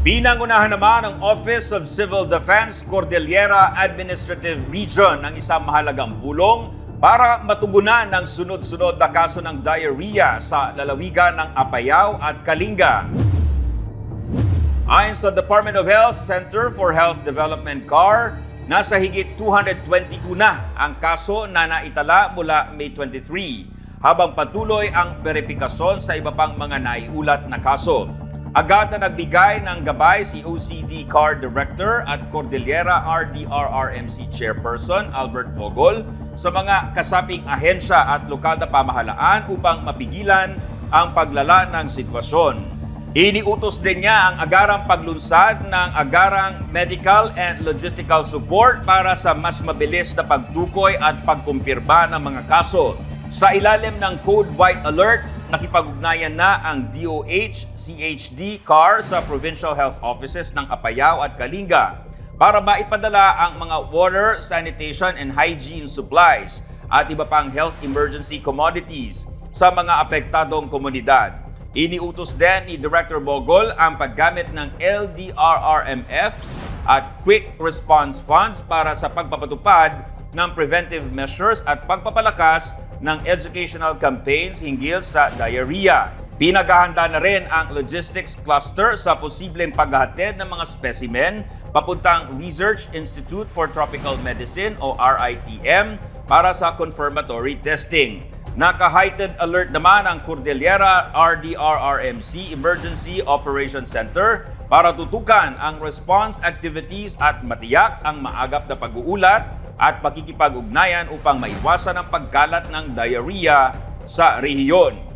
Pinangunahan naman ng Office of Civil Defense Cordillera Administrative Region ng isang mahalagang pulong para matugunan ng sunod-sunod na kaso ng diarrhea sa lalawigan ng Apayao at Kalinga. Ayon sa Department of Health Center for Health Development CAR, nasa higit 222 na ang kaso na naitala mula May 23, habang patuloy ang beripikasyon sa iba pang mga naiulat na kaso. Agad na nagbigay ng gabay si OCD CAR Director at Cordillera RDRRMC Chairperson Albert Bogol sa mga kasaping ahensya at lokal na pamahalaan upang mapigilan ang paglala ng sitwasyon. Iniutos din niya ang agarang paglunsad ng agarang medical and logistical support para sa mas mabilis na pagtukoy at pagkumpirma ng mga kaso. Sa ilalim ng Code White Alert, nakipag-ugnayan na ang DOH, CHD, CAR sa Provincial Health Offices ng Apayao at Kalinga para maipadala ang mga water, sanitation, and hygiene supplies at iba pang health emergency commodities sa mga apektadong komunidad. Iniutos din ni Director Bogol ang paggamit ng LDRRMFs at Quick Response Funds para sa pagpapatupad ng preventive measures at pagpapalakas ng educational campaigns hinggil sa diarrhea. Pinaghahanda na rin ang logistics cluster sa posibleng paghahatid ng mga specimen papuntang Research Institute for Tropical Medicine o RITM para sa confirmatory testing. Naka-heightened alert naman ang Cordillera RDRRMC Emergency Operations Center para tutukan ang response activities at matiyak ang maagap na pag-uulat at pakikipag-ugnayan upang maiwasan ang pagkalat ng diarrhea sa rehiyon.